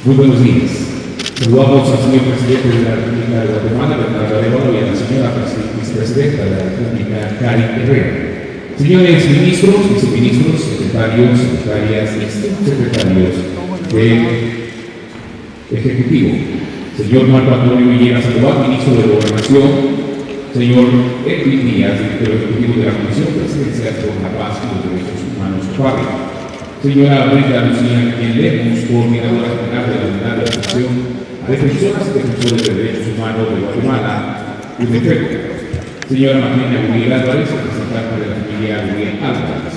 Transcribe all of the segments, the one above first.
Muy buenos días. Saludamos al señor presidente de la República de Guatemala, Bernardo Arevalo, y a la señora vicepresidenta de la República, Karen Herrera. Señores ministros, viceministros, secretarios, secretarias y subsecretarios del Ejecutivo. Señor Marco Antonio Villegas Sandoval, ministro de Gobernación. Señor Edwin Díaz, director ejecutivo de la Comisión Presidencial por la Paz y los Derechos Humanos, COPADE. Señora Brenda Lucía Lemus, coordinadora general de la Unidad de Atención a Defensoras y Defensores de Derechos Humanos de Guatemala, UDEFECO. Señora Martina Uriel Álvarez, representante de la familia Uriel Álvarez.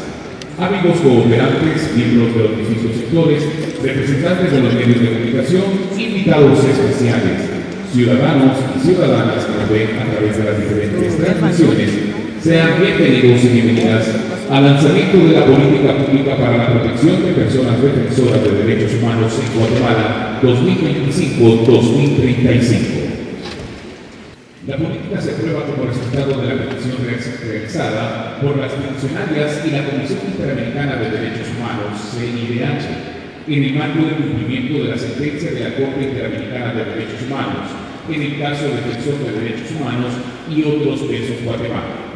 Amigos cooperantes, miembros de los distintos sectores, representantes de los medios de comunicación, invitados especiales, ciudadanos y ciudadanas que nos ven a través de las diferentes transmisiones, sean bienvenidos y bienvenidas al lanzamiento de la Política Pública para la Protección de Personas Defensoras de Derechos Humanos en Guatemala 2025-2035. La política se aprueba como resultado de la revisión realizada por las funcionarias y la Comisión Interamericana de Derechos Humanos, CIDH, en el marco del cumplimiento de la sentencia de la Corte Interamericana de Derechos Humanos, en el caso Defensor de Derechos Humanos y otros presos Guatemala.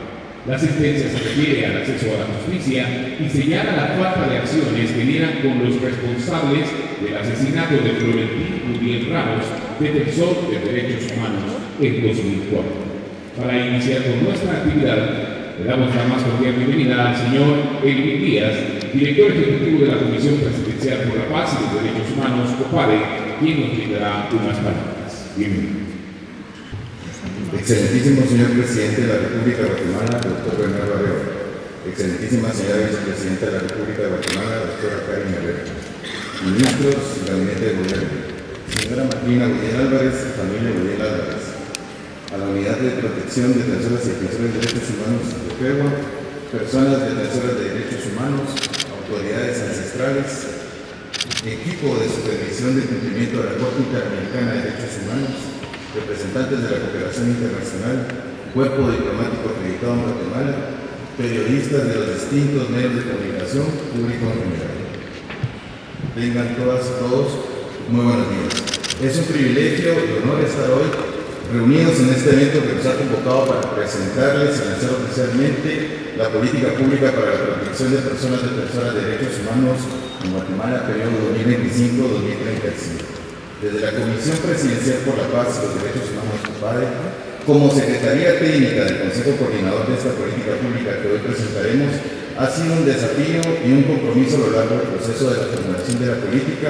La sentencia se refiere al acceso a la justicia y señala la falta de acciones que dieran con los responsables del asesinato de Florentín Uriel Ramos, defensor de derechos humanos, en 2004. Para iniciar con nuestra actividad, le damos la más cordial bienvenida al señor Edwin Díaz, director ejecutivo de la Comisión Presidencial por la Paz y los Derechos Humanos, COPADE, quien nos brindará unas palabras. Bienvenido. Excelentísimo señor presidente de la República de Guatemala, doctor Bernardo Arevalo. Excelentísima señora vicepresidenta de la República de Guatemala, doctora Karen Herrera. Ministros y gabinete de gobierno. Señora Martina Uriel Álvarez y familia Uriel Álvarez. A la Unidad de Protección de Defensoras y Defensores de Derechos Humanos de FEGUA, personas defensoras de derechos humanos, autoridades ancestrales, equipo de supervisión de cumplimiento de la Corte Interamericana de Derechos Humanos, representantes de la cooperación internacional, cuerpo diplomático acreditado en Guatemala, periodistas de los distintos medios de comunicación, público en general. Tengan todas y todos muy buenos días. Es un privilegio y honor estar hoy reunidos en este evento que nos ha convocado para presentarles y lanzar oficialmente la política pública para la protección de personas defensoras de derechos humanos en Guatemala, periodo 2025-2035. Desde la Comisión Presidencial por la Paz y los Derechos Humanos, COPADE, como Secretaría Técnica del Consejo Coordinador de esta política pública que hoy presentaremos, ha sido un desafío y un compromiso a lo largo del proceso de la formulación de la política,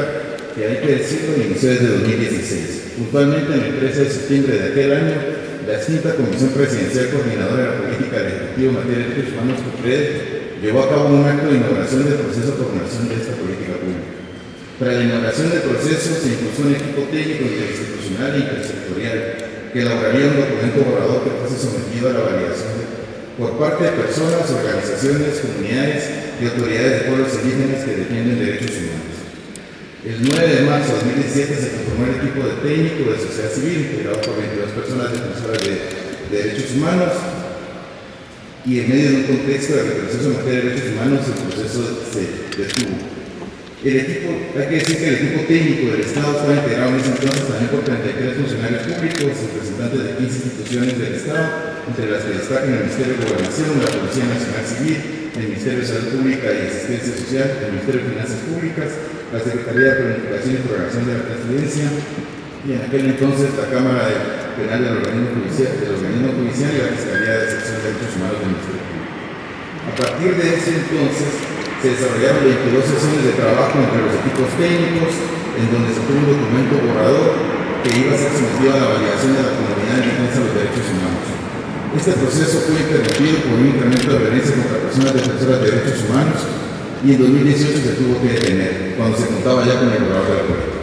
que hay que decirlo, inició desde 2016. Puntualmente, en el 13 de septiembre de aquel año, la extinta Comisión Presidencial Coordinadora de la Política del Ejecutivo en materia de derechos humanos, COPRED, llevó a cabo un acto de inauguración del proceso de formulación de esta política pública. Para la inauguración del proceso se impulsó un equipo técnico interinstitucional e intersectorial que elaboraría un documento borrador que fuese sometido a la validación por parte de personas, organizaciones, comunidades y autoridades de pueblos indígenas que defienden derechos humanos. El 9 de marzo de 2017 se conformó el equipo de técnico de sociedad civil, integrado por 22 personas defensoras de derechos humanos, y en medio de un contexto de retroceso en materia de derechos humanos, el proceso se detuvo. El equipo, hay que decir que el equipo técnico del Estado estaba integrado en ese entonces también por 33 funcionarios públicos, representantes de 15 instituciones del Estado, entre las que destacan el Ministerio de Gobernación, la Policía Nacional Civil, el Ministerio de Salud Pública y Asistencia Social, el Ministerio de Finanzas Públicas, la Secretaría de Planificación y Programación de la Presidencia, y en aquel entonces la Cámara Penal del Organismo Judicial y la Fiscalía de Sección de Derechos Humanos del Ministerio Público. A partir de ese entonces, se desarrollaron 22 sesiones de trabajo entre los equipos técnicos, en donde se tuvo un documento borrador que iba a ser sometido a la validación de la comunidad en defensa de los derechos humanos. Este proceso fue interrumpido por un incremento de violencia contra personas defensoras de derechos humanos y en 2018 se tuvo que detener, cuando se contaba ya con el borrador de la política.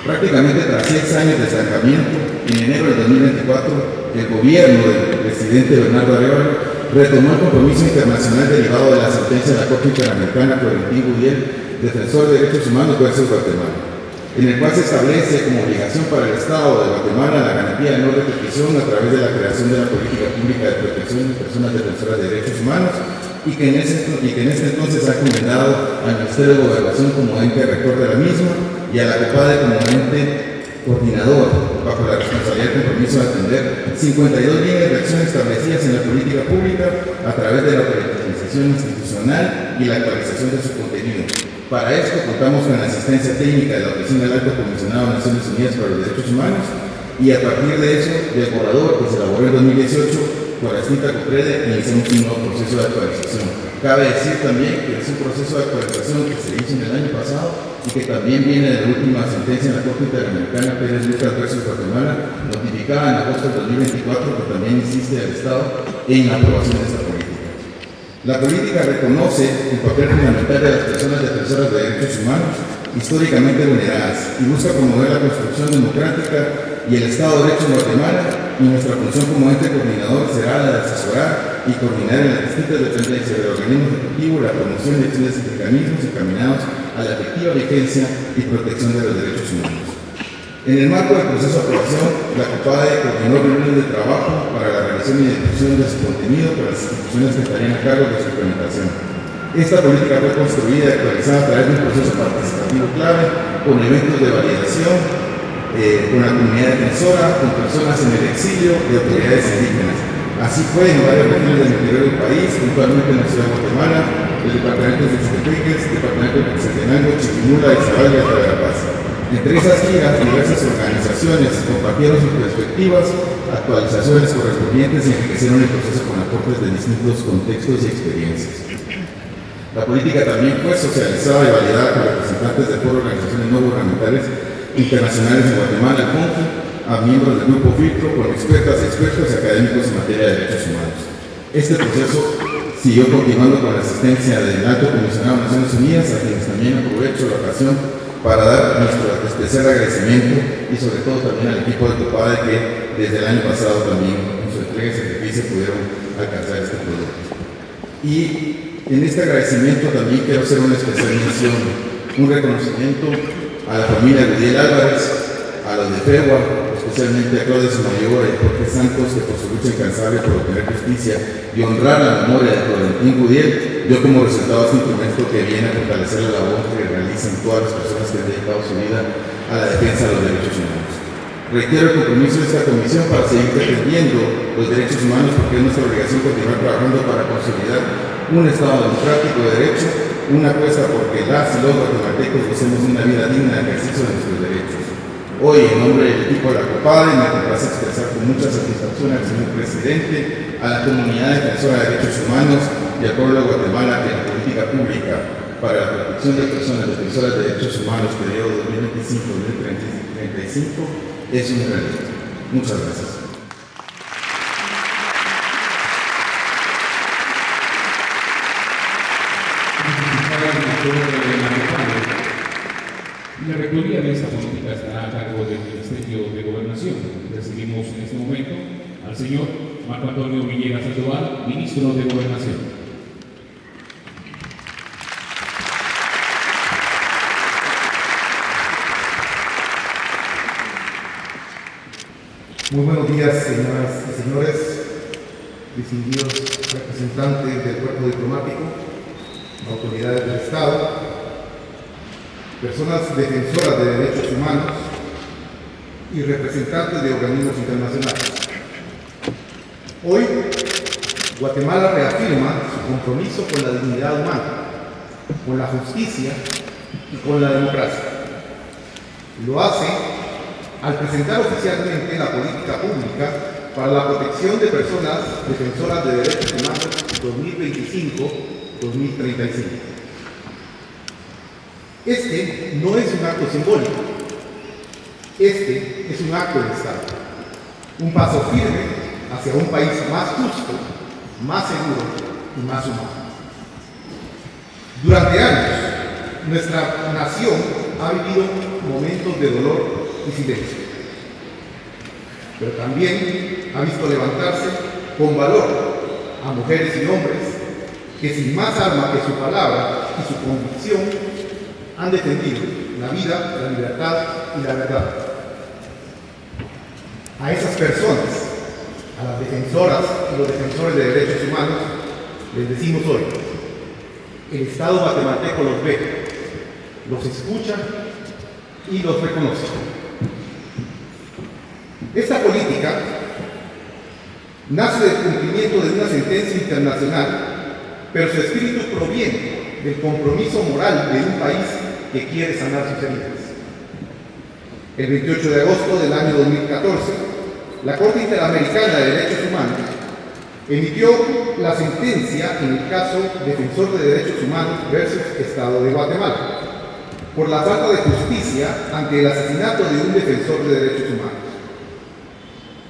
Prácticamente tras 6 años de estancamiento, en enero del 2024, el gobierno del presidente Bernardo Arevalo retomó el compromiso internacional derivado de la sentencia de la Corte Interamericana Florentín Uriel, defensor de derechos humanos versus Guatemala, en el cual se establece como obligación para el Estado de Guatemala la garantía de no repetición a través de la creación de la política pública de protección de personas defensoras de derechos humanos y que en este entonces ha encomendado al Ministerio de Gobernación como ente rector de la misma y a la COPADE como ente coordinador, bajo la responsabilidad y compromiso de atender 52 líneas de acción establecidas en la política pública a través de la operacionalización institucional y la actualización de su contenido. Para esto contamos con la asistencia técnica de la Oficina del Alto Comisionado de Naciones Unidas para los Derechos Humanos y a partir de eso, del borrador que se elaboró en 2018 por la extinta COPREDE, iniciamos un nuevo proceso de actualización. Cabe decir también que es un proceso de actualización que se hizo en el año pasado y que también viene de la última sentencia en la Corte Interamericana Pérez Lucas versus Guatemala, notificada en agosto de 2024, que también insiste al Estado en la aprobación de esta política. La política reconoce el papel fundamental de las personas defensoras de derechos humanos históricamente vulneradas y busca promover la construcción democrática y el Estado de Derecho en Guatemala, y nuestra función como ente coordinador será la de asesorar y coordinar en las distintas dependencias del organismo ejecutivo la promoción de acciones y mecanismos encaminados a la efectiva vigencia y protección de los derechos humanos. En el marco del proceso de aprobación, la COPADE coordinó reuniones de trabajo para la revisión y difusión de su contenido por las instituciones que estarían a cargo de su implementación. Esta política fue construida y actualizada a través de un proceso participativo clave, con eventos de validación, con la comunidad defensora, con personas en el exilio y autoridades indígenas. Así fue en varias regiones del interior del país, puntualmente en la ciudad de Guatemala, el departamento de Xochicoteques, el departamento de Quetzaltenango, Chiquimula y Zabal y Alta Verapaz. Entre esas giras, diversas organizaciones compartieron sus perspectivas, actualizaciones correspondientes y enriquecieron el proceso con aportes de distintos contextos y experiencias. La política también fue socializada y validada por representantes de foro organizaciones no gubernamentales internacionales en Guatemala, CONFI, a miembros del Grupo Filtro, con expertas y expertos académicos en materia de derechos humanos. Este proceso siguió continuando con la asistencia del Alto Comisionado de Naciones Unidas, a quienes también aprovecho la ocasión para dar nuestro especial agradecimiento y sobre todo también al equipo de COPADE que desde el año pasado también en su entrega y sacrificio pudieron alcanzar este producto. Y en este agradecimiento también quiero hacer una especial mención, un reconocimiento a la familia Gudiel Álvarez, a los de FEGUA, especialmente a Claudia Somayor y Jorge Santos, que por su lucha incansable por obtener justicia y honrar la memoria de Florentín Gudiel, dio como resultado este instrumento que viene a fortalecer la labor que realizan todas las personas que han dedicado su vida a la defensa de los derechos humanos. Reitero el compromiso de esta comisión para seguir defendiendo los derechos humanos, porque es nuestra obligación continuar trabajando para consolidar un Estado democrático de derecho, una apuesta porque las y los guatemaltecos gocemos de una vida digna de ejercicio de nuestros derechos. Hoy, en nombre del equipo de la COPADE, me complace expresar con mucha satisfacción al señor presidente, a la comunidad defensora de derechos humanos y al pueblo de Guatemala que la política pública para la protección de personas defensoras de derechos humanos periodo 2025-2035 es una realidad. Muchas gracias. La rectoría de esta política estará a cargo del Ministerio de Gobernación. Recibimos en este momento al señor Marco Antonio Villegas Sandoval, ministro de Gobernación. Muy buenos días, señoras y señores, distinguidos representantes del cuerpo diplomático, autoridades del Estado, personas defensoras de derechos humanos y representantes de organismos internacionales. Hoy, Guatemala reafirma su compromiso con la dignidad humana, con la justicia y con la democracia. Lo hace al presentar oficialmente la política pública para la protección de personas defensoras de derechos humanos 2025-2035. Este no es un acto simbólico, este es un acto de Estado, un paso firme hacia un país más justo, más seguro y más humano. Durante años, nuestra nación ha vivido momentos de dolor y silencio, pero también ha visto levantarse con valor a mujeres y hombres que sin más arma que su palabra y su convicción han defendido la vida, la libertad y la verdad. A esas personas, a las defensoras y los defensores de derechos humanos, les decimos hoy, el Estado guatemalteco los ve, los escucha y los reconoce. Esta política nace del cumplimiento de una sentencia internacional, pero su espíritu proviene del compromiso moral de un país que quiere sanar sus heridas. El 28 de agosto del año 2014, la Corte Interamericana de Derechos Humanos emitió la sentencia en el caso Defensor de Derechos Humanos versus Estado de Guatemala, por la falta de justicia ante el asesinato de un defensor de derechos humanos.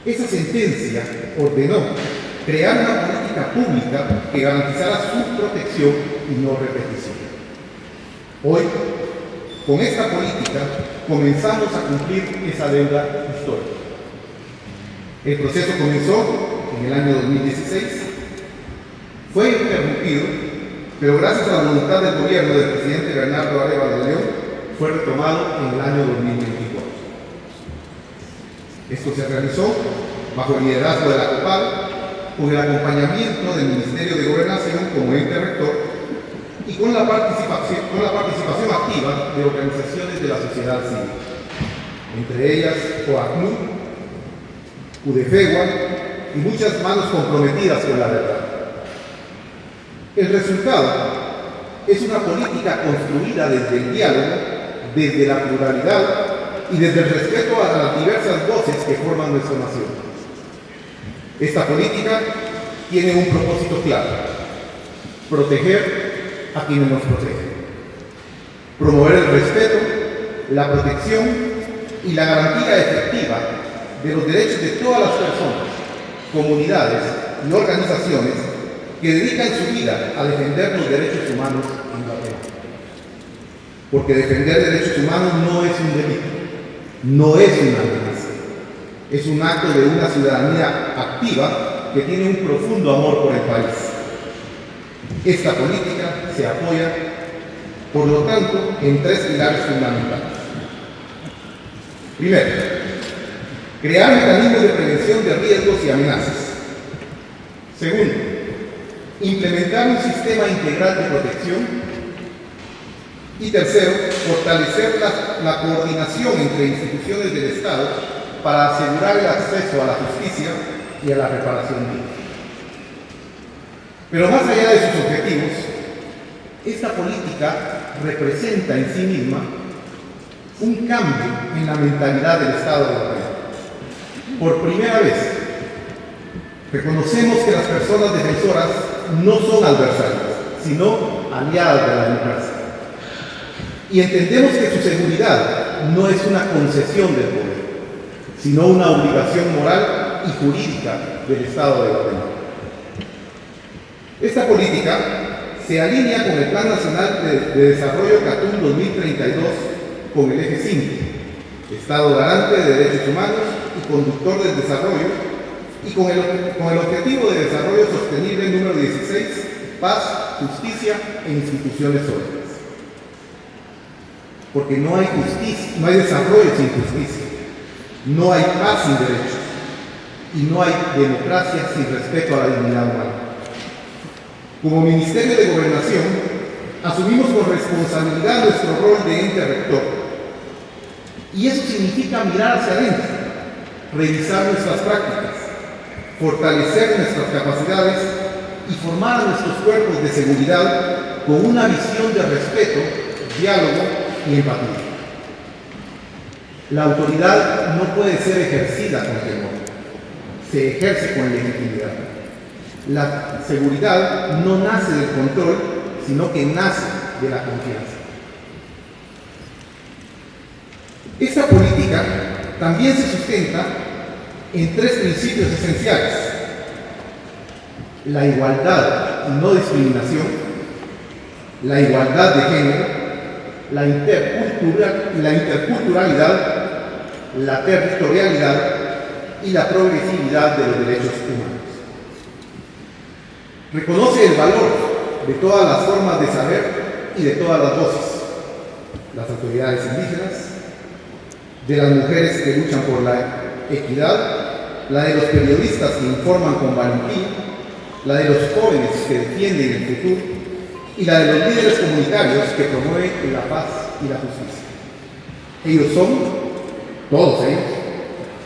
Esa sentencia ordenó crear una política pública que garantizara su protección y no repetición. Hoy, con esta política, comenzamos a cumplir esa deuda histórica. El proceso comenzó en el año 2016, fue interrumpido, pero gracias a la voluntad del gobierno del presidente Bernardo Arevalo de León, fue retomado en el año 2024. Esto se realizó bajo el liderazgo de la COPAD, con el acompañamiento del Ministerio de Gobernación como ente rector y con la participación activa de organizaciones de la sociedad civil, entre ellas OACNUR, UDFEGUA y muchas manos comprometidas con la verdad. El resultado es una política construida desde el diálogo, desde la pluralidad y desde el respeto a las diversas voces que forman nuestra nación. Esta política tiene un propósito claro: proteger a quienes nos protegen, promover el respeto, la protección y la garantía efectiva de los derechos de todas las personas, comunidades y organizaciones que dedican su vida a defender los derechos humanos en Guatemala. Porque defender derechos humanos no es un delito, no es una amenaza, es un acto de una ciudadanía activa que tiene un profundo amor por el país. Esta política se apoya, por lo tanto, en tres pilares fundamentales. Primero, crear mecanismos de prevención de riesgos y amenazas. Segundo, implementar un sistema integral de protección. Y tercero, fortalecer la coordinación entre instituciones del Estado para asegurar el acceso a la justicia y a la reparación digna. Pero más allá de sus objetivos, esta política representa en sí misma un cambio en la mentalidad del Estado de Guatemala. Por primera vez, reconocemos que las personas defensoras no son adversarias, sino aliadas de la democracia. Y entendemos que su seguridad no es una concesión del poder, sino una obligación moral y jurídica del Estado de Guatemala. Esta política se alinea con el Plan Nacional de Desarrollo CATUM 2032 con el eje 5, Estado garante de derechos humanos y conductor del desarrollo, y con el objetivo de desarrollo sostenible número 16, paz, justicia e instituciones sólidas. Porque no hay justicia, no hay desarrollo sin justicia, no hay paz sin derechos y no hay democracia sin respeto a la dignidad humana. Como Ministerio de Gobernación, asumimos con responsabilidad nuestro rol de ente rector. Y eso significa mirar hacia adentro, revisar nuestras prácticas, fortalecer nuestras capacidades y formar a nuestros cuerpos de seguridad con una visión de respeto, diálogo y empatía. La autoridad no puede ser ejercida con temor, se ejerce con legitimidad. La seguridad no nace del control, sino que nace de la confianza. Esta política también se sustenta en tres principios esenciales: la igualdad y no discriminación, la igualdad de género, la interculturalidad, la territorialidad y la progresividad de los derechos humanos. Reconoce el valor de todas las formas de saber y de todas las voces: las autoridades indígenas, de las mujeres que luchan por la equidad, la de los periodistas que informan con valentía, la de los jóvenes que defienden el futuro y la de los líderes comunitarios que promueven la paz y la justicia. Ellos son, todos ellos,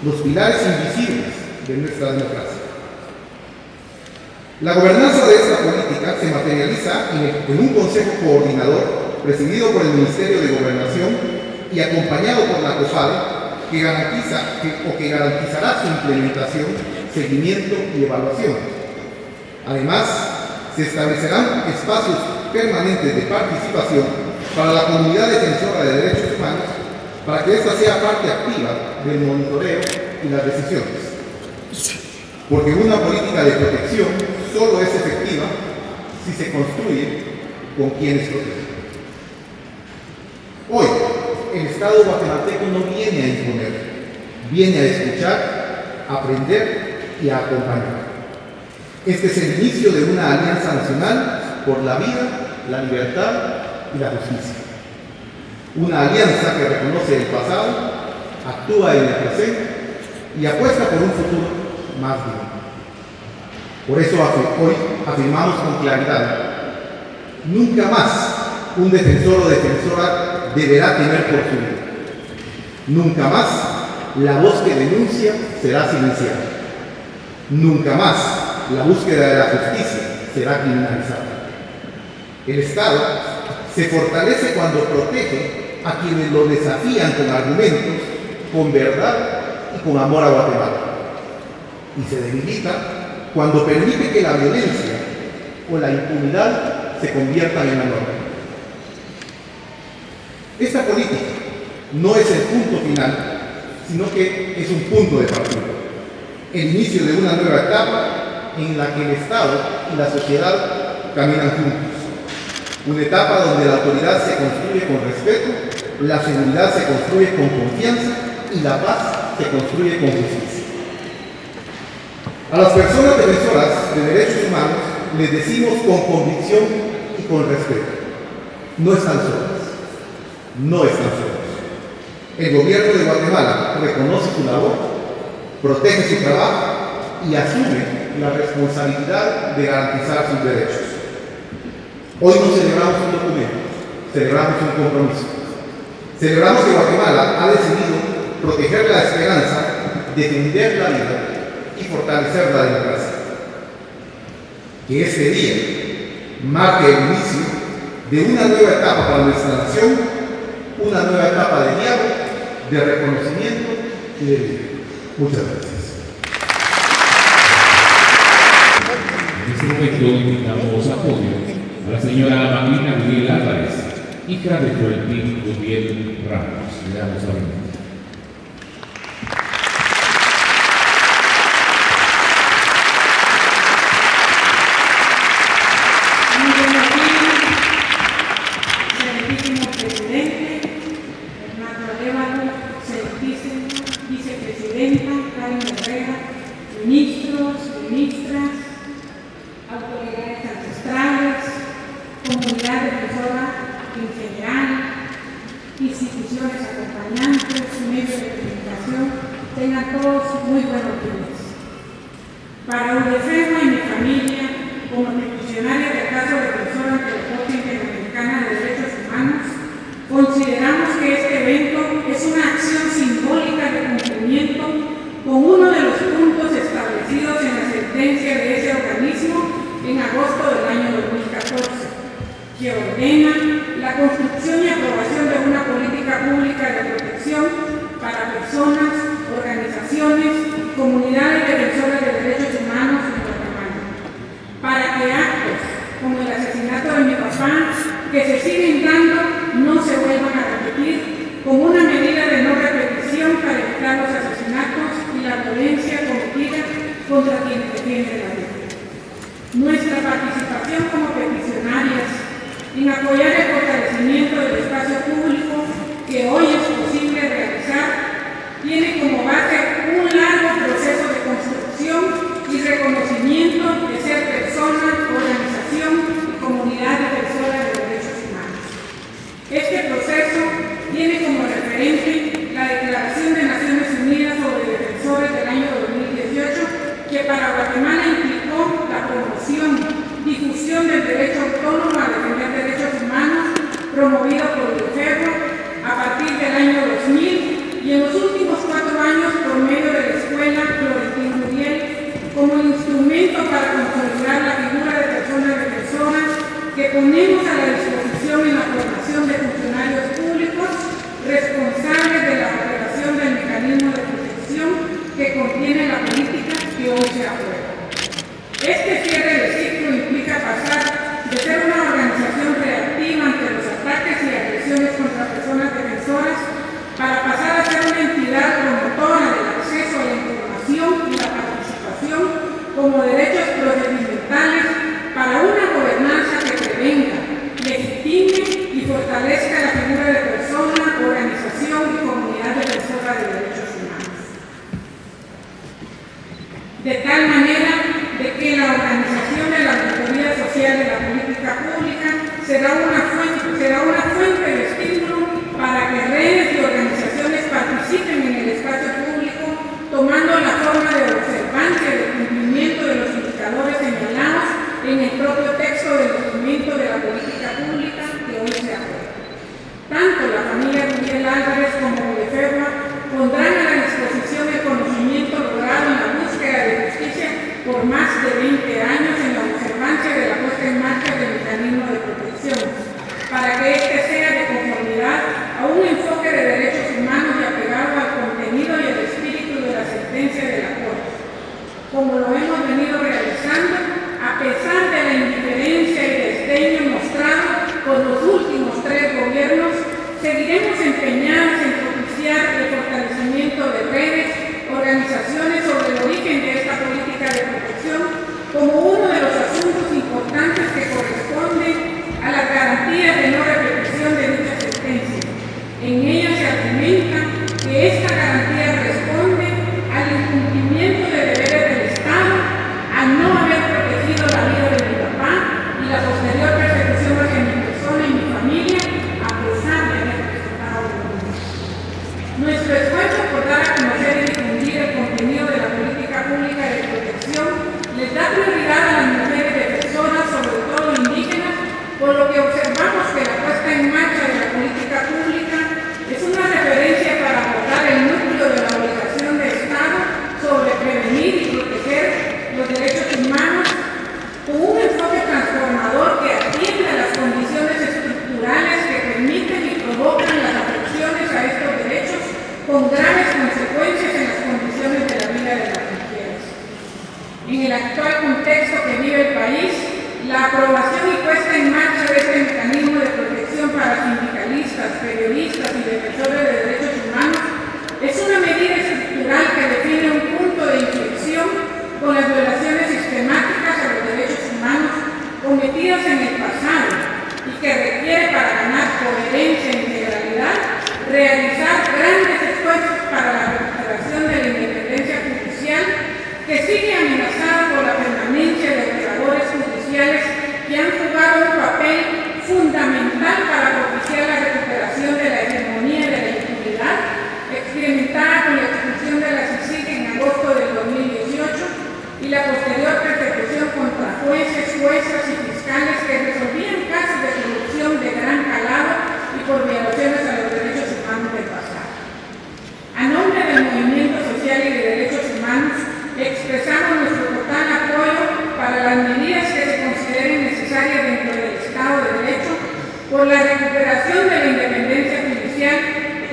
los pilares invisibles de nuestra democracia. La gobernanza de esta política se materializa en un consejo coordinador presidido por el Ministerio de Gobernación y acompañado por la COFADE, que garantizará su implementación, seguimiento y evaluación. Además, se establecerán espacios permanentes de participación para la comunidad defensora de derechos humanos, para que ésta sea parte activa del monitoreo y las decisiones. Porque una política de protección solo es efectiva si se construye con quienes protegen. Hoy, el Estado guatemalteco no viene a imponer, viene a escuchar, a aprender y a acompañar. Este es el inicio de una alianza nacional por la vida, la libertad y la justicia. Una alianza que reconoce el pasado, actúa en el presente y apuesta por un futuro más digno. Por eso hoy afirmamos con claridad: nunca más un defensor o defensora deberá temer por su vida. Nunca más la voz que denuncia será silenciada. Nunca más la búsqueda de la justicia será criminalizada. El Estado se fortalece cuando protege a quienes lo desafían con argumentos, con verdad y con amor a Guatemala. Y se debilita cuando permite que la violencia o la impunidad se conviertan en la norma. Esta política no es el punto final, sino que es un punto de partida, el inicio de una nueva etapa en la que el Estado y la sociedad caminan juntos. Una etapa donde la autoridad se construye con respeto, la seguridad se construye con confianza y la paz se construye con justicia. A las personas defensoras de derechos humanos les decimos con convicción y con respeto: no están solas, no están solos. El gobierno de Guatemala reconoce su labor, protege su trabajo y asume la responsabilidad de garantizar sus derechos. Hoy no celebramos un documento, celebramos un compromiso. Celebramos que Guatemala ha decidido proteger la esperanza, defender la vida y fortalecer la democracia. Que este día marque el inicio de una nueva etapa para nuestra nación, una nueva etapa de diálogo, de reconocimiento y de vida. Muchas gracias. En este momento invitamos a podio a la señora Magdalena Miguel Álvarez, hija de Florentín Gutiérrez Ramos. Le damos la bienvenida. Ministros, ministras, autoridades ancestrales, comunidad defensora en general, instituciones acompañantes, medios de comunicación, tengan todos muy buenos días. Para Udefema y mi familia, como peticionaria del caso defensora ante la Corte Interamericana de Derechos Humanos, consideramos que este evento es una acción simbólica de cumplimiento con uno de los puntos establecidos en la sentencia de ese organismo en agosto del año 2014, que ordena la construcción y aprobación de una política pública de protección para personas, organizaciones y comunidades defensoras de derechos humanos en Guatemala, para que actos como el asesinato de mi papá, que se siguen dando, no se vuelvan a repetir, como una medida de no repetición para evitar los asesinatos y la violencia cometida contra quienes defienden la vida. Nuestra participación como peticionarias en apoyar el fortalecimiento del espacio público que hoy es posible realizar tiene como base un largo proceso de construcción y reconocimiento de ser persona, organización y comunidad defensora de derechos humanos. Este proceso tiene como referente la Declaración de Naciones Unidas sobre Defensores del año 2018, que para Guatemala implicó la promoción Esta garantía responde al incumplimiento de deberes del Estado, a no haber protegido la vida de mi papá y la posterior persecución hacia mi persona y mi familia, a pesar de haber presentado denuncias. Nuestro esfuerzo por dar a conocer y difundir el contenido de la política pública de protección les da prioridad a las mujeres defensoras, sobre todo indígenas, por lo que observamos que la puesta en marcha de la política pública es una referencia para abordar el núcleo de la obligación de Estado sobre prevenir y proteger los derechos humanos con un enfoque transformador que atiende a las condiciones estructurales que permiten y provocan las afecciones a estos derechos con graves consecuencias en las condiciones de la vida de las mujeres. En el actual contexto que vive el país, la aprobación y puesta en marcha de este mecanismo de protección para sindicalistas, periodistas y defensores de derechos humanos es una medida estructural que define un punto de inflexión con las violaciones sistemáticas a los derechos humanos cometidas en el pasado y que requiere, para ganar coherencia e integralidad, realizar grandes esfuerzos para la recuperación de la independencia judicial, que sigue amenazada por la permanencia de operadores judiciales que han jugado un papel fundamental para propiciar la recuperación de la hegemonía de la impunidad, experimentada con la expulsión de la CICIG en agosto del 2018 y la posterior persecución contra jueces, juezas y fiscales que resolvían casos de corrupción de gran calado y por violaciones a los derechos humanos del pasado. A nombre del Movimiento Social y de Derechos Humanos, expresamos nuestro total apoyo para las medidas que se consideren necesarias dentro del Estado de Derecho por la recuperación de la independencia judicial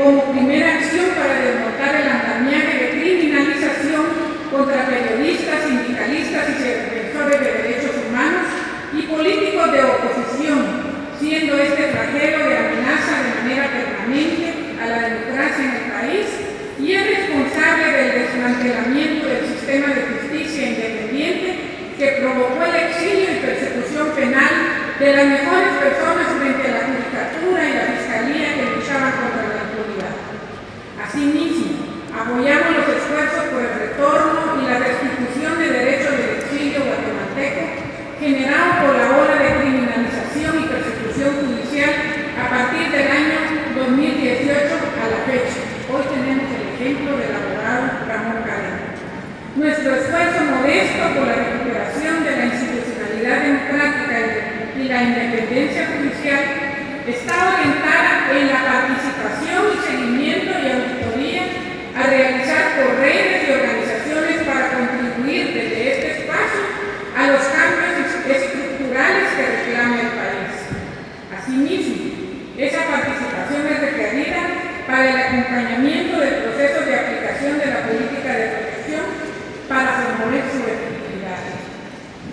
como primera acción para desmontar el andamiaje de criminalización contra periodistas, sindicalistas y defensores de derechos humanos y políticos de oposición, siendo este flagelo de amenaza de manera permanente a la democracia en el país y es responsable del desmantelamiento del sistema de justicia independiente que provocó el exilio y persecución penal de las mejores personas frente a la judicatura y la fiscalía que luchaban contra la impunidad. Asimismo, apoyamos los esfuerzos por el retorno y la restitución de derechos del exilio guatemalteco generado por la ola de criminalización y persecución judicial a partir del año 2018 a la fecha. Hoy tenemos el ejemplo del abogado Ramón Cadena. Nuestro esfuerzo modesto por la recuperación de la institucionalidad democrática y la independencia judicial está orientada en la participación y seguimiento y auditoría a realizar por redes y organizaciones para contribuir desde este espacio a los cambios estructurales que reclama el país. Asimismo, esa participación es requerida para el acompañamiento del proceso de aplicación de la política de protección para promover su efectividad.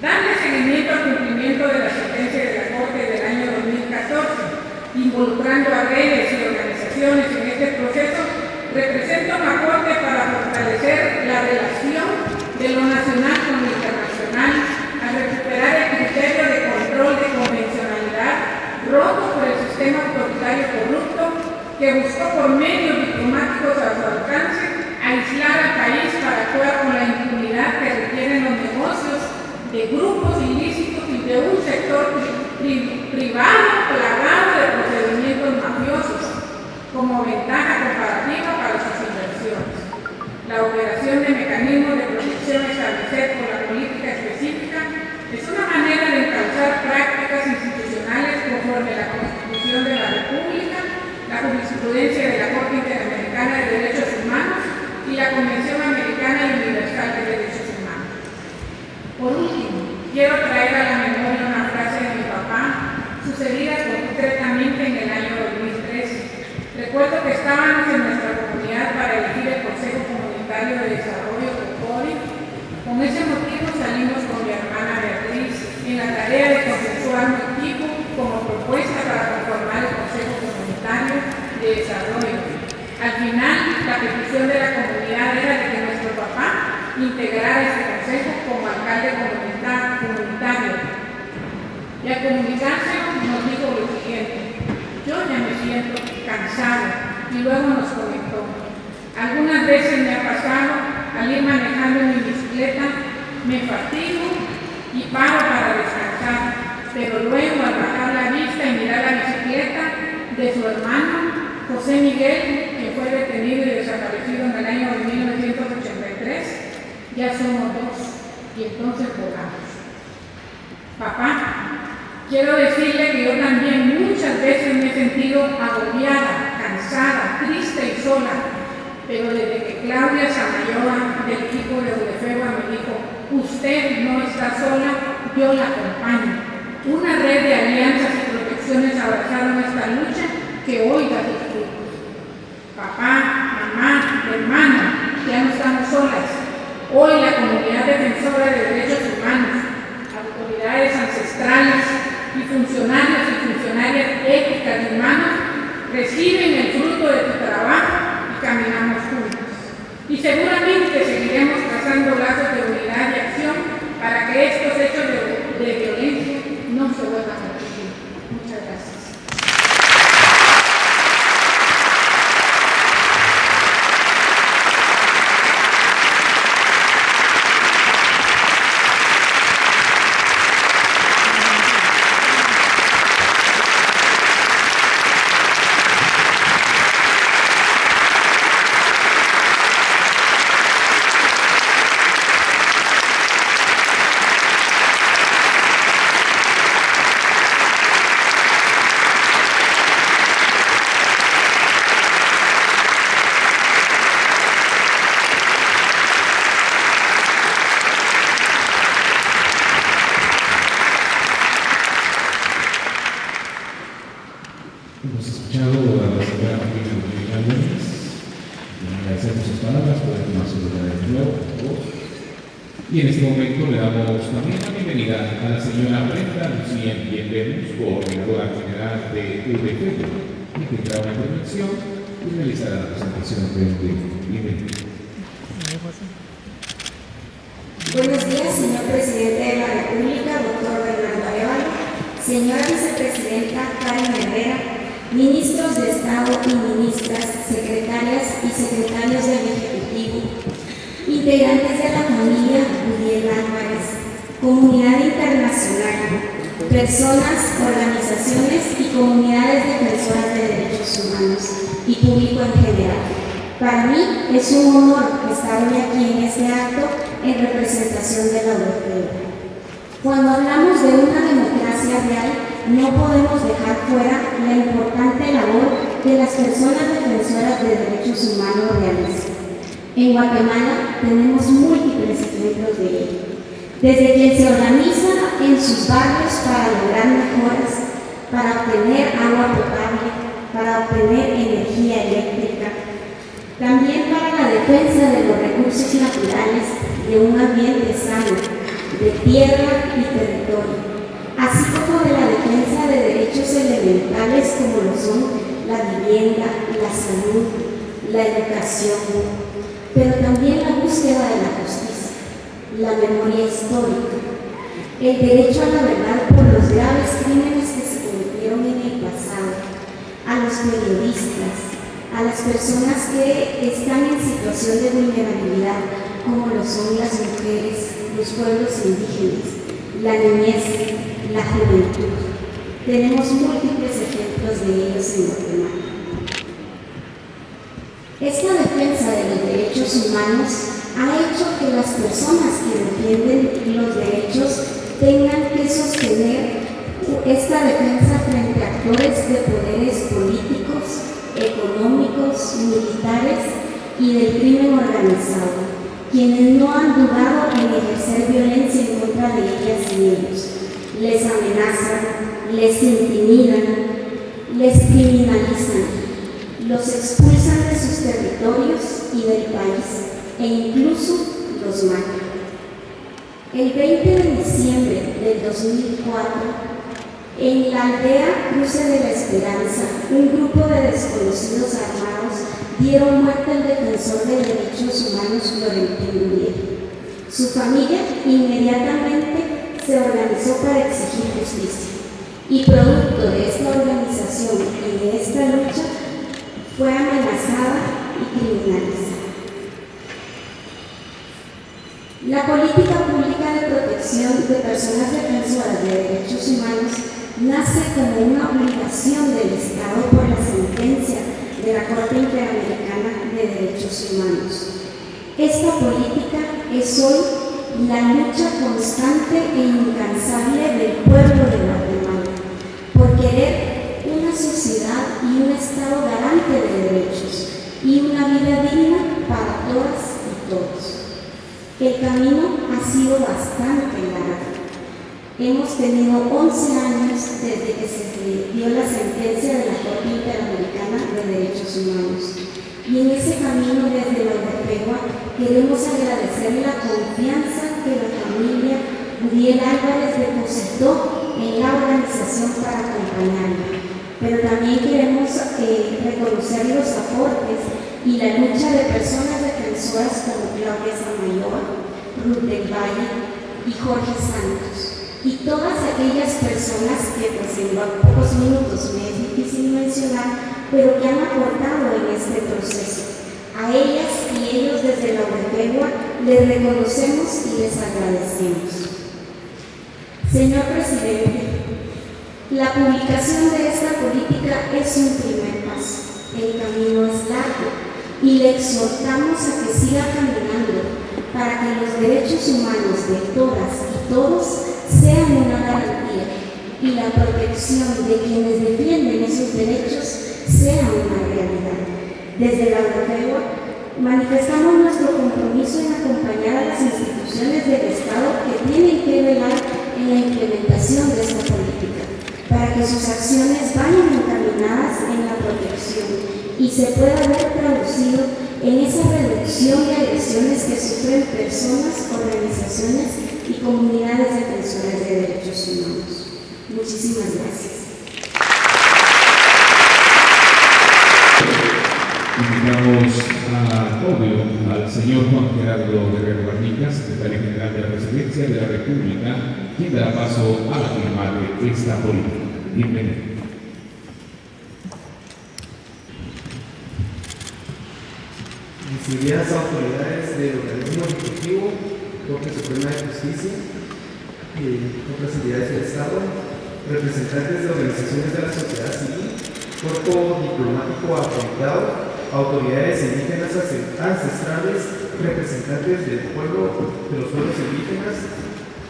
Darle seguimiento al cumplimiento de la sentencia de la Corte del año 2014, involucrando a redes y organizaciones en este proceso, representa un aporte para fortalecer la relación de lo nacional con lo internacional, a recuperar el criterio de control de convencionalidad roto por el sistema autoritario corrupto que buscó por medios diplomáticos a su alcance aislar al país para actuar con la impunidad que requieren los negocios de grupos ilícitos y de un sector privado plagado de procedimientos mafiosos como ventaja comparativa para sus inversiones. La operación de mecanismos de protección establecer por la política específica es una manera de encauzar prácticas institucionales conforme a la Constitución de la República, la jurisprudencia de la Corte Interamericana de Derechos Humanos y la Convención Americana y Universal de Derechos Humanos. Por último, quiero traer a la memoria una frase de mi papá, sucedida concretamente en el año 2013. Recuerdo que estábamos en nuestra comunidad para elegir el Consejo Comunitario de Desarrollo COCODE. Con ese motivo salimos con mi hermana Beatriz en la tarea de consensuar un equipo como propuesta para conformar el Consejo Comunitario de Desarrollo. Al final, la petición de la comunidad era de que nuestro papá integrara este consejo como alcalde comunitario. Y al comunicárselo nos dijo lo siguiente: yo ya me siento cansado, y luego nos comentó: veces me ha pasado al ir manejando mi bicicleta, me fatigo y paro para descansar, pero luego al bajar la vista y mirar la bicicleta de su hermano, José Miguel, que fue detenido y desaparecido en el año de 1983, ya somos dos y entonces volamos. Papá, quiero decirle que yo también muchas veces me he sentido agobiada, cansada, triste y sola, pero desde que Claudia Samayoa del equipo de Udefeba me dijo, usted no está sola, yo la acompaño. Una red de alianzas y protecciones abrazaron esta lucha que hoy da sus frutos. Papá, mamá, hermano, ya no estamos solas. Hoy la comunidad defensora de derechos humanos, autoridades ancestrales y funcionarios y funcionarias éticas y humanos reciben el fruto de tu trabajo y caminamos juntos. Y seguramente seguiremos trazando lazos de unidad y acción para que estos hechos de violencia no se vuelvan a repetir. Muchas gracias. Hemos escuchado a la señora Martina Rodríguez Álvarez. Le agradecemos sus palabras, puede tomar su lugar de nuevo, por favor. Y en este momento le damos también la bienvenida a la señora Brenda Lucía Bienvenus, coordinadora general de UDFEB, que tendrá una intervención y realizará la presentación de bienvenida. Buenos días, señor presidente de la República, doctor Bernardo Arévalo, señora vicepresidenta Karen Herrera, ministros de Estado y ministras, secretarias y secretarios del Ejecutivo, integrantes de la familia Uriel Álvarez, comunidad internacional, personas, organizaciones y comunidades defensoras de derechos humanos y público en general. Para mí es un honor estar hoy aquí en este acto en representación de la UDFEB. Cuando hablamos de una democracia real, no podemos dejar fuera la importante labor que las personas defensoras de derechos humanos realizan. En Guatemala tenemos múltiples ejemplos de ello. Desde quien se organiza en sus barrios para lograr mejoras, para obtener agua potable, para obtener energía eléctrica, también para la defensa de los recursos naturales, de un ambiente sano, de tierra y territorio, así como de la defensa de derechos elementales como lo son la vivienda, la salud, la educación, pero también la búsqueda de la justicia, la memoria histórica, el derecho a la verdad por los graves crímenes que se cometieron en el pasado, a los periodistas, a las personas que están en situación de vulnerabilidad, como lo son las mujeres, los pueblos indígenas, la niñez, la juventud. Tenemos múltiples ejemplos de ellos en Guatemala. Esta defensa de los derechos humanos ha hecho que las personas que defienden los derechos tengan que sostener esta defensa frente a actores de poderes políticos, económicos, militares y del crimen organizado, quienes no han dudado en ejercer violencia en contra de ellas y ellos. Les amenazan, les intimidan, les criminalizan, los expulsan de sus territorios y del país e incluso los matan. El 20 de diciembre del 2004, en la aldea Cruce de la Esperanza, un grupo de desconocidos armados dieron muerte al defensor de derechos humanos Florentino Uriel. Su familia inmediatamente se organizó para exigir justicia y producto de esta organización y de esta lucha fue amenazada y criminalizada. La política pública de protección de personas defensoras de derechos humanos nace como una obligación del Estado por la sentencia de la Corte Interamericana de Derechos Humanos. Esta política es hoy la lucha constante e incansable del pueblo de Guatemala por querer una sociedad y un Estado garante de derechos y una vida digna para todas y todos. El camino ha sido bastante largo. Hemos tenido 11 años desde que se dio la sentencia de la Corte Interamericana de Derechos Humanos. Y en ese camino desde la UDPEGUA queremos agradecer la confianza que la familia Uriel Álvarez depositó en la organización para acompañarla. Pero también queremos reconocer los aportes y la lucha de personas defensoras como Claudia Samayoa, Ruth del Valle y Jorge Santos. Y todas aquellas personas que pues en pocos minutos me es difícil mencionar, pero que han aportado en este proceso. A ellas y ellos desde la UDPEGUA les reconocemos y les agradecemos. Señor Presidente, la publicación de esta política es un primer paso. El camino es largo y le exhortamos a que siga caminando para que los derechos humanos de todas y todos sean una garantía y la protección de quienes defienden esos derechos sea una realidad. Desde la UDPEGUA manifestamos nuestro compromiso en acompañar a las instituciones del Estado que tienen que velar en la implementación de esta política, para que sus acciones vayan encaminadas en la protección y se pueda ver traducido en esa reducción de agresiones que sufren personas, organizaciones y comunidades defensoras de derechos humanos. Muchísimas gracias. Invitamos al podio al señor Juan Gerardo Guerrero Barnicas, secretario general de la Presidencia de la República, quien dará paso a la firma de esta política. Bienvenido. Distinguidas autoridades del organismo ejecutivo, Corte Suprema de Justicia y otras entidades del Estado, representantes de organizaciones de la sociedad civil, cuerpo diplomático acreditado, autoridades indígenas ancestrales, representantes del pueblo, de los pueblos indígenas,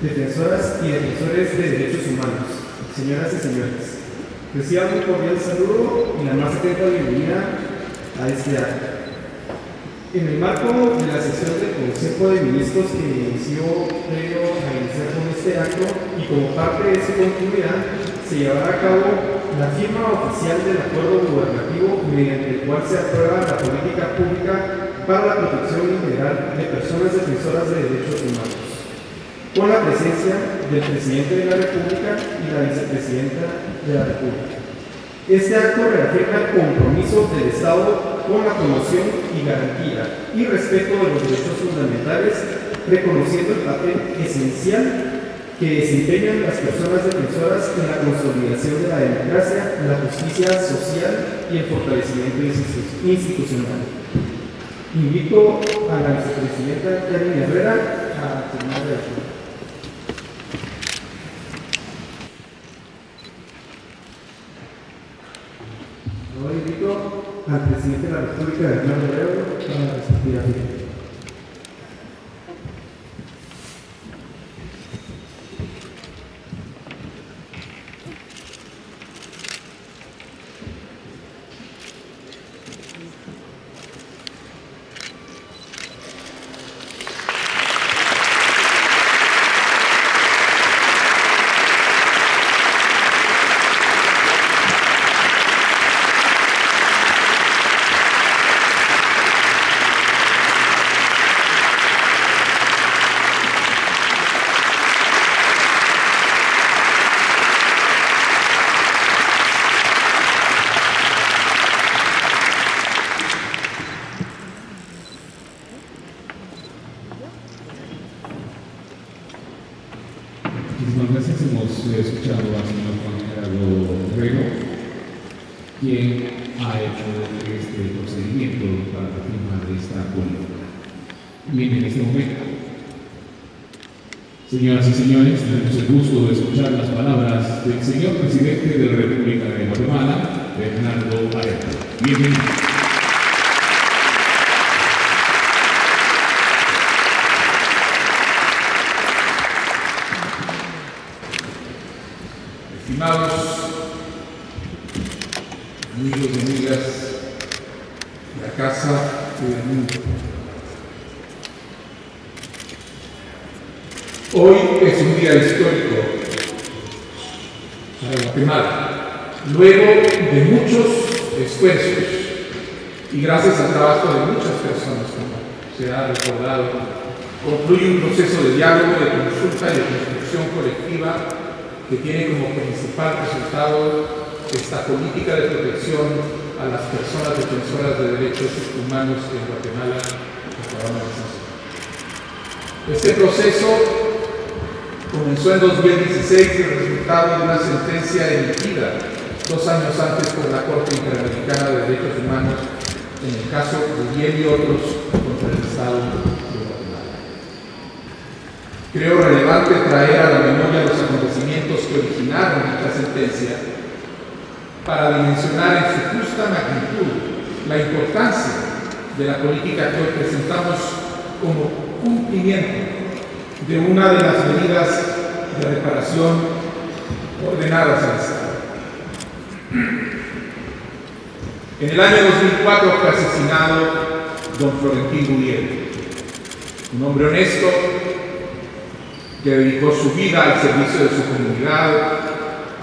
defensoras y defensores de derechos humanos, señoras y señores. Reciban un cordial saludo y la más atenta bienvenida a este acto. En el marco de la sesión del Consejo de Ministros que inició previo a iniciar con este acto y como parte de su continuidad, se llevará a cabo la firma oficial del acuerdo gubernativo mediante el cual se aprueba la política pública para la protección integral de personas defensoras de derechos humanos, con la presencia del Presidente de la República y la Vicepresidenta de la República. Este acto reafirma el compromiso del Estado con la promoción y garantía y respeto de los derechos fundamentales, reconociendo el papel esencial que desempeñan las personas defensoras en la consolidación de la democracia, la justicia social y el fortalecimiento institucional. Invito a la vicepresidenta Karen Herrera a firmar el acuerdo. Ahora invito al presidente de la República, Bernardo Arevalo, para responder a ti. Muchísimas gracias. Hemos escuchado al señor Juan Gerardo Guerrero, quien ha hecho este procedimiento para la firma de esta política. Bien, en este momento Señoras y señores, tenemos el gusto de escuchar las palabras del señor presidente de la República de Guatemala, Bernardo Arevalo. Bienvenido. Estimados amigos y amigas de la casa y del mundo, hoy es un día histórico para Guatemala. Luego de muchos esfuerzos y gracias al trabajo de muchas personas, como se ha recordado, concluye un proceso de diálogo, de consulta y de construcción colectiva que tiene como principal resultado esta política de protección a las personas defensoras de derechos humanos en Guatemala que acabamos de hacer. Este proceso comenzó en 2016 y el resultado de una sentencia emitida 2 años antes por la Corte Interamericana de Derechos Humanos en el caso Gurriel y otros contra el Estado de Guatemala. Creo relevante traer a la memoria los acontecimientos que originaron esta sentencia para dimensionar en su justa magnitud la importancia de la política que hoy presentamos como cumplimiento de una de las medidas de reparación ordenadas al Estado. En el año 2004 fue asesinado don Florentín Gurriel, un hombre honesto que dedicó su vida al servicio de su comunidad,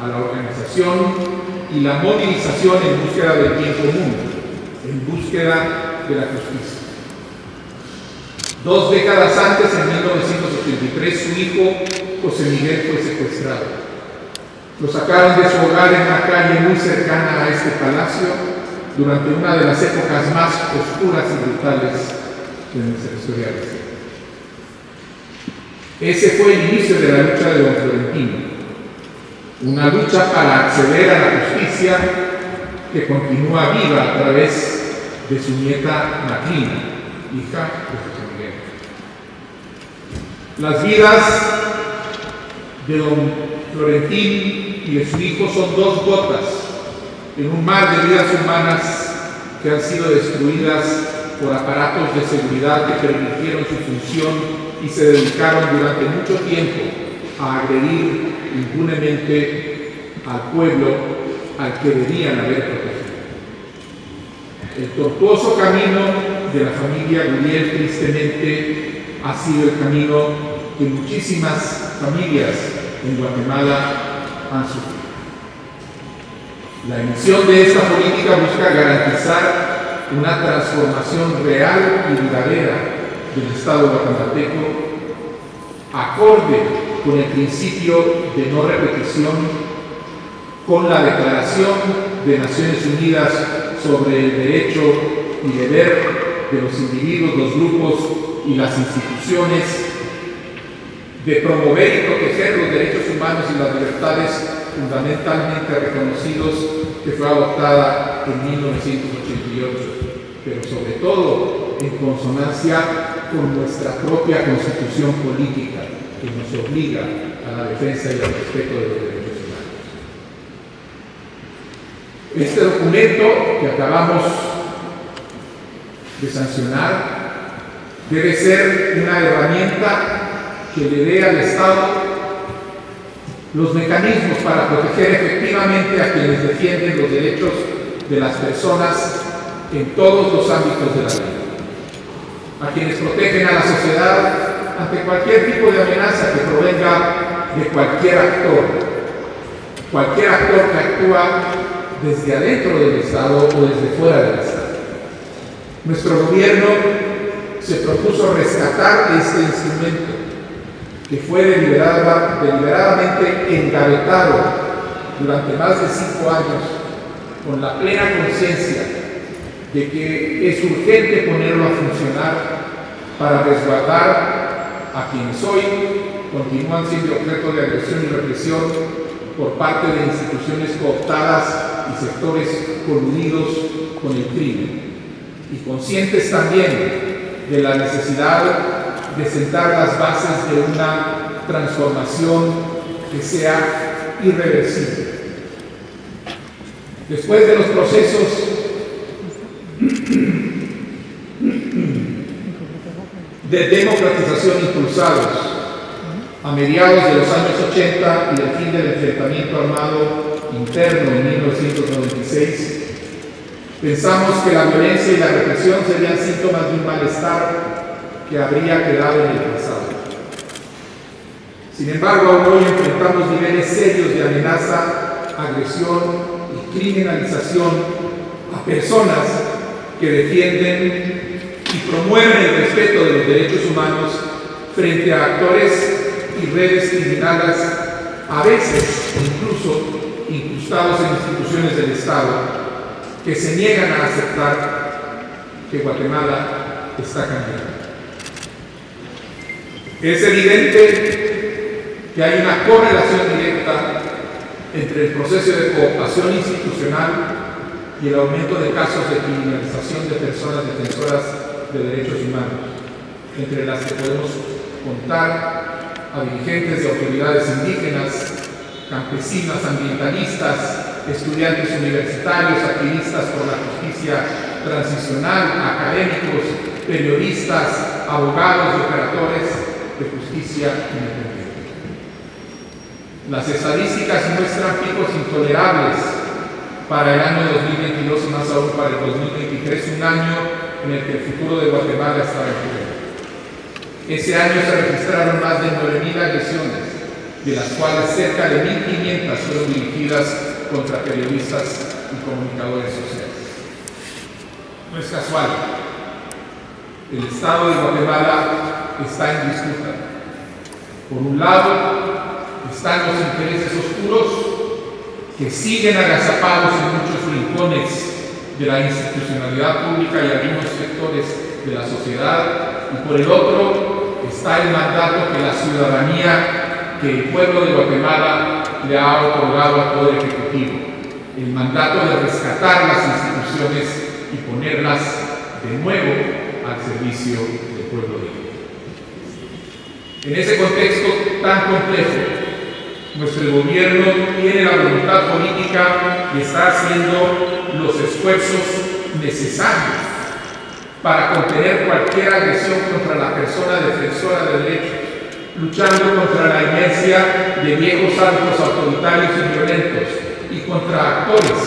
a la organización y la movilización en búsqueda del bien común, en búsqueda de la justicia. 2 décadas antes, en 1983, su hijo José Miguel fue secuestrado. Lo sacaron de su hogar en una calle muy cercana a este palacio durante una de las épocas más oscuras y brutales de nuestra historia reciente. Ese fue el inicio de la lucha de don Florentino, una lucha para acceder a la justicia que continúa viva a través de su nieta Macrina, hija de José Miguel. Las vidas de don Florentín y de su hijo son 2 gotas en un mar de vidas humanas que han sido destruidas por aparatos de seguridad que permitieron su función y se dedicaron durante mucho tiempo a agredir impunemente al pueblo al que debían haber protegido. El tortuoso camino de la familia Gurriel tristemente ha sido el camino que muchísimas familias en Guatemala han sufrido. La emisión de esta política busca garantizar una transformación real y duradera del Estado guatemalteco acorde con el principio de no repetición, con la Declaración de Naciones Unidas sobre el derecho y deber de los individuos, los grupos y las instituciones de promover y proteger los derechos humanos y las libertades fundamentalmente reconocidos, que fue adoptada en 1988, pero sobre todo en consonancia con nuestra propia constitución política, que nos obliga a la defensa y al respeto de los derechos humanos. Este documento que acabamos de sancionar debe ser una herramienta que le dé al Estado los mecanismos para proteger efectivamente a quienes defienden los derechos de las personas en todos los ámbitos de la vida, a quienes protegen a la sociedad ante cualquier tipo de amenaza que provenga de cualquier actor que actúa desde adentro del Estado o desde fuera del Estado. Nuestro gobierno se propuso rescatar este instrumento que fue deliberadamente engavetado durante más de 5 años, con la plena conciencia de que es urgente ponerlo a funcionar para resguardar a quienes hoy continúan siendo objeto de agresión y represión por parte de instituciones cooptadas y sectores coludidos con el crimen, y conscientes también de la necesidad de sentar las bases de una transformación que sea irreversible. Después de los procesos de democratización impulsados a mediados de los años 80 y el fin del enfrentamiento armado interno en 1996, pensamos que la violencia y la represión serían síntomas de un malestar que habría quedado en el pasado. Sin embargo, aún hoy enfrentamos niveles serios de amenaza, agresión y criminalización a personas que defienden y promueven el respeto de los derechos humanos frente a actores y redes criminales, a veces incluso incrustados en instituciones del Estado, que se niegan a aceptar que Guatemala está cambiando. Es evidente que hay una correlación directa entre el proceso de cooptación institucional y el aumento de casos de criminalización de personas defensoras de derechos humanos, entre las que podemos contar a dirigentes de autoridades indígenas, campesinas, ambientalistas, estudiantes universitarios, activistas por la justicia transicional, académicos, periodistas, abogados y operadores de justicia independiente. Las estadísticas muestran picos intolerables para el año 2022 y más aún para el 2023, un año en el que el futuro de Guatemala estaba en juego. Ese año se registraron más de 9.000 agresiones, de las cuales cerca de 1.500 fueron dirigidas contra periodistas y comunicadores sociales. No es casual. El Estado de Guatemala está en disputa. Por un lado, están los intereses oscuros que siguen agazapados en muchos rincones de la institucionalidad pública y algunos sectores de la sociedad, y por el otro está el mandato que la ciudadanía, que el pueblo de Guatemala le ha otorgado al Poder Ejecutivo, el mandato de rescatar las instituciones y ponerlas de nuevo al servicio del pueblo de Guatemala. En ese contexto tan complejo, nuestro gobierno tiene la voluntad política y está haciendo los esfuerzos necesarios para contener cualquier agresión contra la persona defensora de derechos, luchando contra la inercia de viejos hábitos autoritarios y violentos y contra actores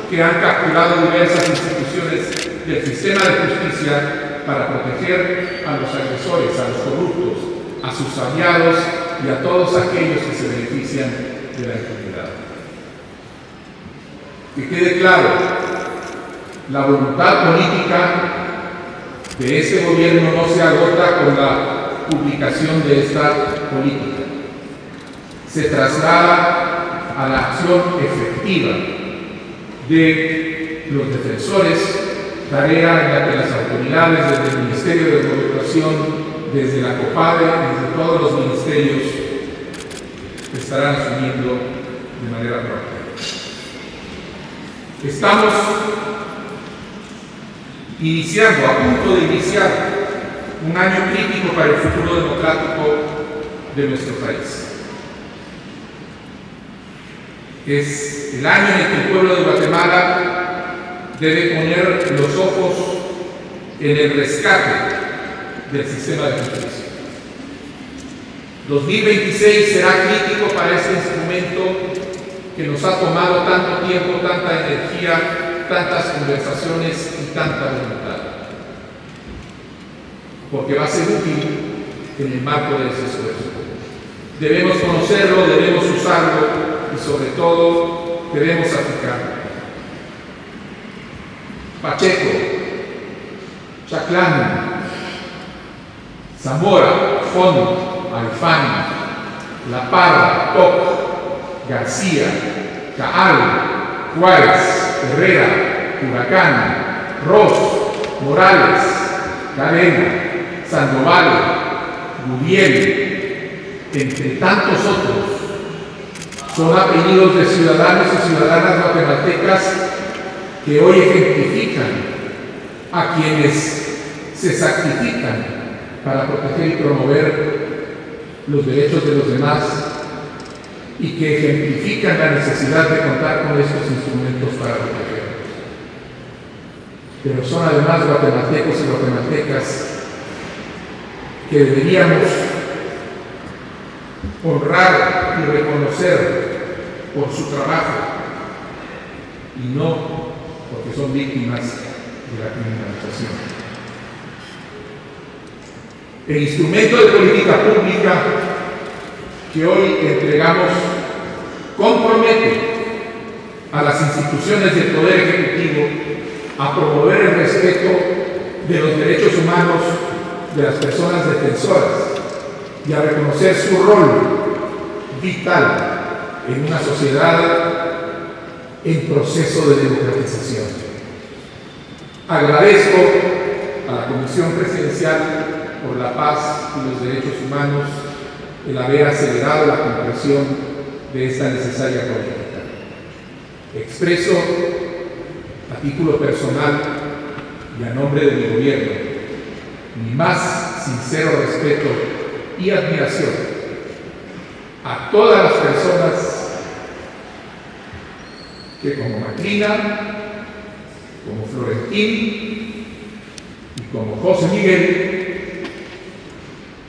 que han capturado diversas instituciones del sistema de justicia para proteger a los agresores, a los corruptos, a sus aliados y a todos aquellos que se benefician de la impunidad. Que quede claro, la voluntad política de este gobierno no se agota con la publicación de esta política. Se traslada a la acción efectiva de los defensores, tarea en la que las autoridades desde el Ministerio de Gobernación, desde la COPADE, desde todos los ministerios, estarán asumiendo de manera práctica. Estamos iniciando, a punto de iniciar, un año crítico para el futuro democrático de nuestro país. Es el año en el que el pueblo de Guatemala debe poner los ojos en el rescate del sistema de justicia. 2026 será crítico para este instrumento que nos ha tomado tanto tiempo, tanta energía, tantas conversaciones y tanta voluntad. Porque va a ser útil en el marco de ese esfuerzo. Debemos conocerlo, debemos usarlo y sobre todo debemos aplicarlo. Pacheco, Chaclán, Zamora, Fondo, Alfani, La Parra, Toc, García, Caal, Juárez, Herrera, Huracán, Ross, Morales, Cadena, Sandoval, Guriel, entre tantos otros, son apellidos de ciudadanos y ciudadanas guatemaltecas que hoy ejemplifican a quienes se sacrifican para proteger y promover los derechos de los demás y que ejemplifican la necesidad de contar con estos instrumentos para protegernos. Pero son además guatemaltecos y guatemaltecas que deberíamos honrar y reconocer por su trabajo y no porque son víctimas de la criminalización. El instrumento de política pública que hoy entregamos compromete a las instituciones del Poder Ejecutivo a promover el respeto de los derechos humanos de las personas defensoras y a reconocer su rol vital en una sociedad en proceso de democratización. Agradezco a la Comisión Presidencial por la Paz y los Derechos Humanos el haber acelerado la concreción de esta necesaria política. Expreso a título personal y a nombre de mi gobierno mi más sincero respeto y admiración a todas las personas que como Macrina, como Florentín y como José Miguel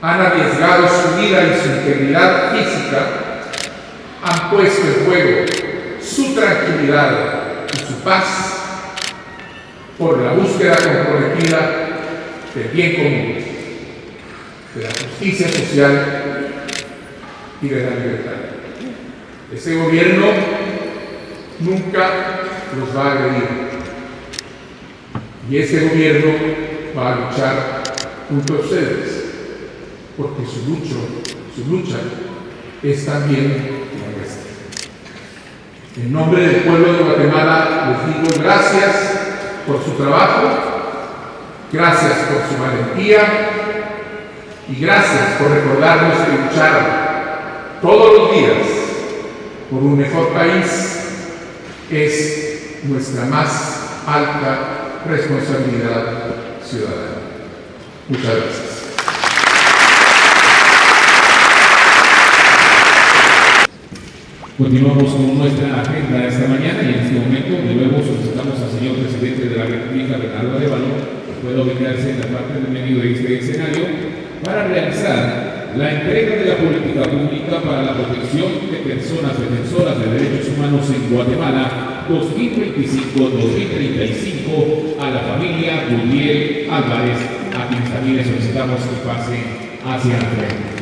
han arriesgado su vida y su integridad física, han puesto en juego su tranquilidad y su paz por la búsqueda comprometida del bien común, de la justicia social y de la libertad. Este gobierno nunca los va a agredir y este gobierno va a luchar junto a ustedes, porque su lucha es también la nuestra. En nombre del pueblo de Guatemala les digo gracias por su trabajo, gracias por su valentía y gracias por recordarnos que luchar todos los días por un mejor país es nuestra más alta responsabilidad ciudadana. Muchas gracias. Continuamos con nuestra agenda esta mañana y en este momento de nuevo solicitamos al señor presidente de la República, Bernardo Arévalo, que pueda ubicarse en la parte del medio de este escenario para realizar la entrega de la política pública para la protección de personas defensoras de derechos humanos en Guatemala 2025-2035 a la familia Gurriel Álvarez, a quienes también le solicitamos que pase hacia la frente.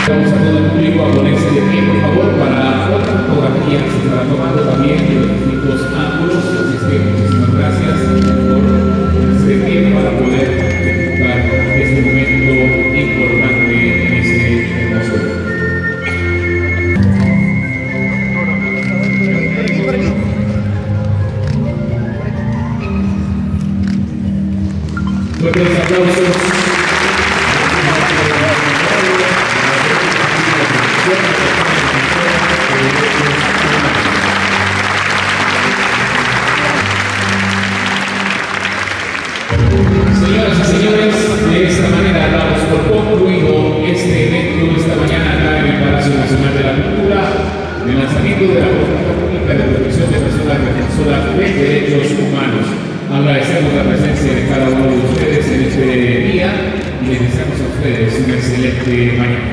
Vamos a todo el público a ponerse de pie, por favor, para otra fotografía que se estará tomando también de los distintos ángulos. Así es que muchísimas gracias por ponerse de pie para poder disfrutar este momento importante en este hermoso día. Fuertes aplausos. Señoras y señores, de esta manera damos por concluido este evento de esta mañana acá en el Palacio Nacional de la Cultura, el lanzamiento de la política pública de protección de personas defensoras de derechos humanos. Agradecemos la presencia de cada uno de ustedes en este día y les deseamos a ustedes una excelente mañana.